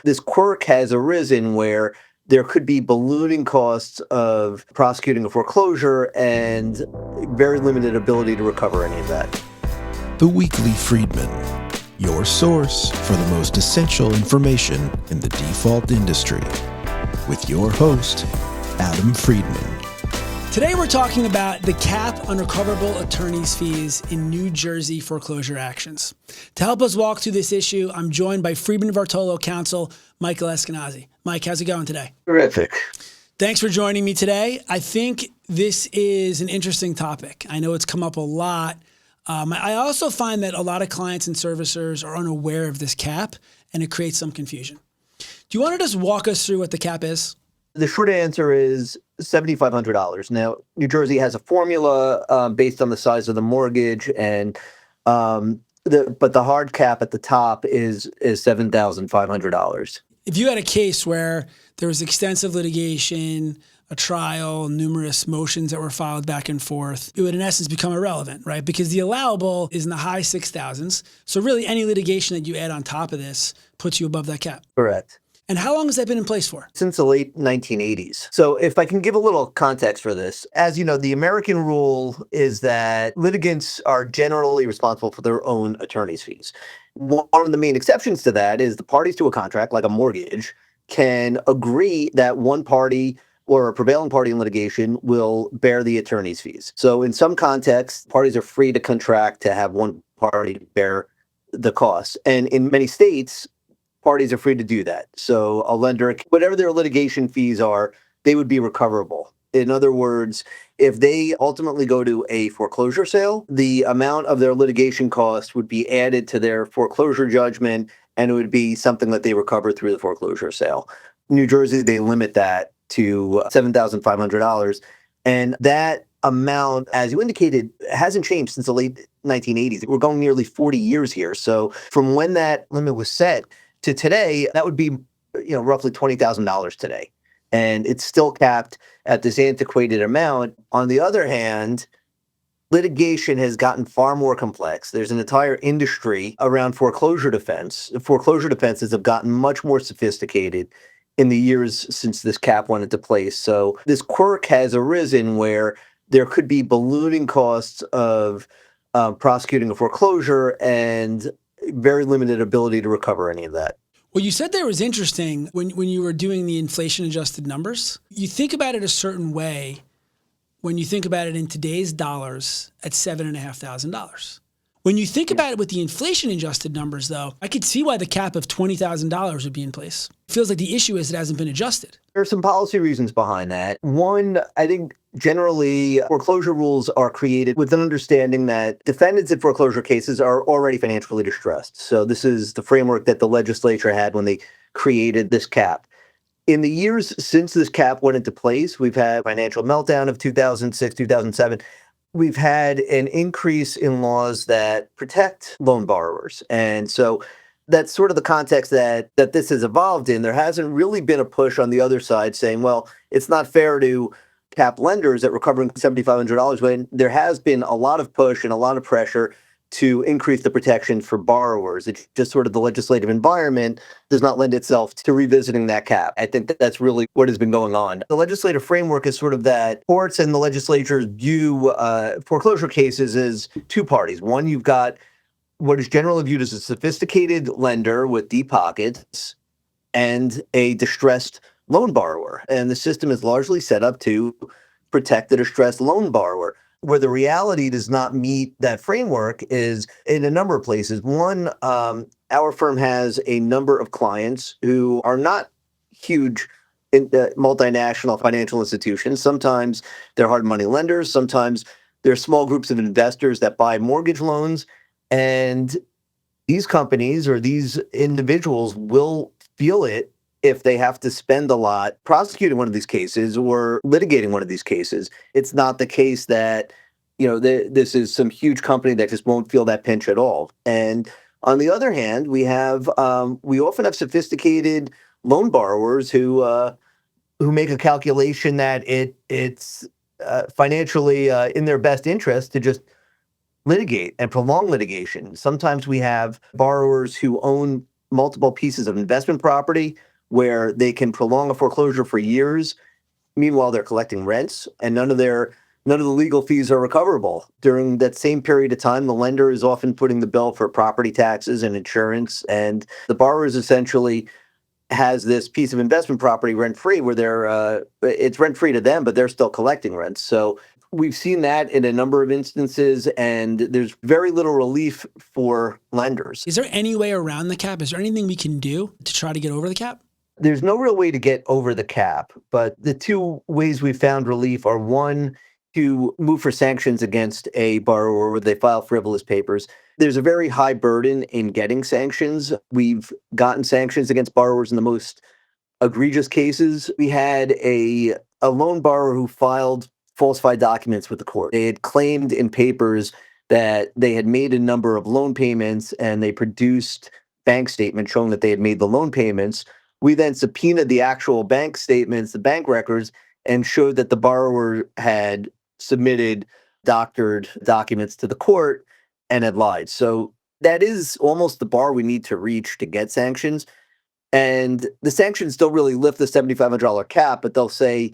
this quirk has arisen where there could be ballooning costs of prosecuting a foreclosure and very limited ability to recover any of that. The Weekly Friedman, your source for the most essential information in the default industry, with your host, Adam Friedman. Today we're talking about the cap on recoverable attorney's fees in New Jersey foreclosure actions. To help us walk through this issue, I'm joined by Friedman Vartolo Counsel, Michael Eskenazi. Mike, how's it going today? Terrific. Thanks for joining me today. I think this is an interesting topic. I know it's come up a lot. I also find that a lot of clients and servicers are unaware of this cap, and it creates some confusion. Do you want to just walk us through what the cap is? The short answer is $7,500. Now, New Jersey has a formula based on the size of the mortgage, and but the hard cap at the top is $7,500. If you had a case where there was extensive litigation, a trial, numerous motions that were filed back and forth, it would in essence become irrelevant, right? Because the allowable is in the high 6,000s. So really any litigation that you add on top of this puts you above that cap. Correct. And how long has that been in place for? Since the late 1980s. So if I can give a little context for this, as you know, the American rule is that litigants are generally responsible for their own attorney's fees. One of the main exceptions to that is the parties to a contract, like a mortgage, can agree that one party or a prevailing party in litigation will bear the attorney's fees. So in some contexts, parties are free to contract to have one party bear the costs. And in many states, parties are free to do that. So a lender, whatever their litigation fees are, they would be recoverable. In other words, if they ultimately go to a foreclosure sale, the amount of their litigation cost would be added to their foreclosure judgment, and it would be something that they recover through the foreclosure sale. New Jersey, they limit that to $7,500. And that amount, as you indicated, hasn't changed since the late 1980s. We're going nearly 40 years here. So from when that limit was set to today, that would be, roughly $20,000 today. And it's still capped at this antiquated amount. On the other hand, litigation has gotten far more complex. There's an entire industry around foreclosure defense. Foreclosure defenses have gotten much more sophisticated in the years since this cap went into place. So this quirk has arisen where there could be ballooning costs of prosecuting a foreclosure and very limited ability to recover any of that. Well, you said there was interesting when you were doing the inflation-adjusted numbers. You think about it a certain way when you think about it in today's dollars at $7,500. When you think about it with the inflation-adjusted numbers, though, I could see why the cap of $20,000 would be in place. It feels like the issue is it hasn't been adjusted. There are some policy reasons behind that. One, I think generally foreclosure rules are created with an understanding that defendants in foreclosure cases are already financially distressed. So this is the framework that the legislature had when they created this cap. In the years since this cap went into place, we've had financial meltdown of 2006, 2007. We've had an increase in laws that protect loan borrowers. And so that's sort of the context that this has evolved in. There hasn't really been a push on the other side saying, well, it's not fair to cap lenders at recovering $7,500 when there has been a lot of push and a lot of pressure to increase the protection for borrowers. It's just sort of the legislative environment does not lend itself to revisiting that cap. I think that's really what has been going on. The legislative framework is sort of that courts and the legislature view foreclosure cases as two parties. One, you've got what is generally viewed as a sophisticated lender with deep pockets and a distressed loan borrower. And the system is largely set up to protect the distressed loan borrower. Where the reality does not meet that framework is in a number of places. One, our firm has a number of clients who are not huge multinational financial institutions. Sometimes they're hard money lenders. Sometimes they're small groups of investors that buy mortgage loans. And these companies or these individuals will feel it if they have to spend a lot prosecuting one of these cases or litigating one of these cases. It's not the case that, this is some huge company that just won't feel that pinch at all. And on the other hand, we often have sophisticated loan borrowers who make a calculation that it's financially in their best interest to just litigate and prolong litigation. Sometimes we have borrowers who own multiple pieces of investment property where they can prolong a foreclosure for years. Meanwhile, they're collecting rents, and none of the legal fees are recoverable. During that same period of time, the lender is often putting the bill for property taxes and insurance, and the borrower is essentially has this piece of investment property rent-free where it's rent-free to them, but they're still collecting rents. So we've seen that in a number of instances, and there's very little relief for lenders. Is there any way around the cap? Is there anything we can do to try to get over the cap? There's no real way to get over the cap, but the two ways we've found relief are, one, to move for sanctions against a borrower where they file frivolous papers. There's a very high burden in getting sanctions. We've gotten sanctions against borrowers in the most egregious cases. We had a loan borrower who filed falsified documents with the court. They had claimed in papers that they had made a number of loan payments, and they produced bank statements showing that they had made the loan payments. We then subpoenaed the actual bank statements, the bank records, and showed that the borrower had submitted doctored documents to the court and had lied. So that is almost the bar we need to reach to get sanctions. And the sanctions don't really lift the $7,500 cap, but they'll say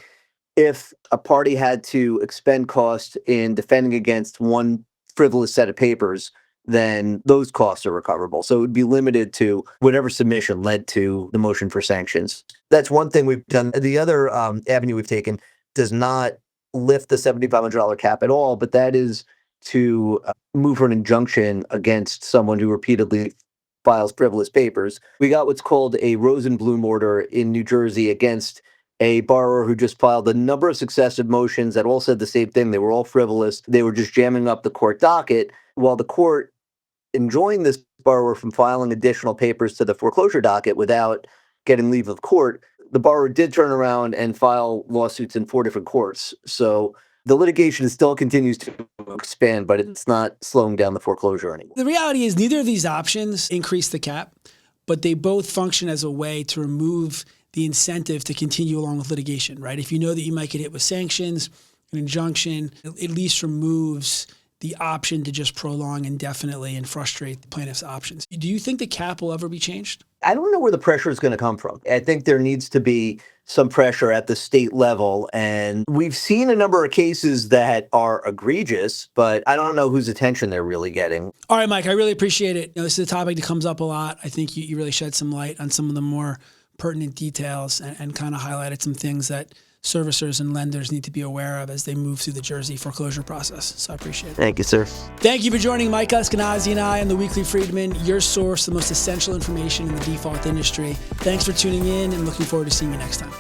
if a party had to expend costs in defending against one frivolous set of papers, then those costs are recoverable. So it would be limited to whatever submission led to the motion for sanctions. That's one thing we've done. The other avenue we've taken does not lift the $7,500 cap at all, but that is to move for an injunction against someone who repeatedly files frivolous papers. We got what's called a Rosenblum order in New Jersey against a borrower who just filed a number of successive motions that all said the same thing. They were all frivolous. They were just jamming up the court docket, while the court enjoined this borrower from filing additional papers to the foreclosure docket without getting leave of court. The borrower did turn around and file lawsuits in 4 different courts. So the litigation still continues to expand, but it's not slowing down the foreclosure anymore. The reality is neither of these options increase the cap, but they both function as a way to remove the incentive to continue along with litigation, right? If you know that you might get hit with sanctions, an injunction, at least removes the option to just prolong indefinitely and frustrate the plaintiff's options. Do you think the cap will ever be changed? I don't know where the pressure is going to come from. I think there needs to be some pressure at the state level. And we've seen a number of cases that are egregious, but I don't know whose attention they're really getting. All right, Mike, I really appreciate it. This is a topic that comes up a lot. I think you really shed some light on some of the more pertinent details and kind of highlighted some things that servicers and lenders need to be aware of as they move through the Jersey foreclosure process. So I appreciate it. Thank you, sir. Thank you for joining Mike Eskenazi and I on the Weekly Friedman, your source, the most essential information in the default industry. Thanks for tuning in and looking forward to seeing you next time.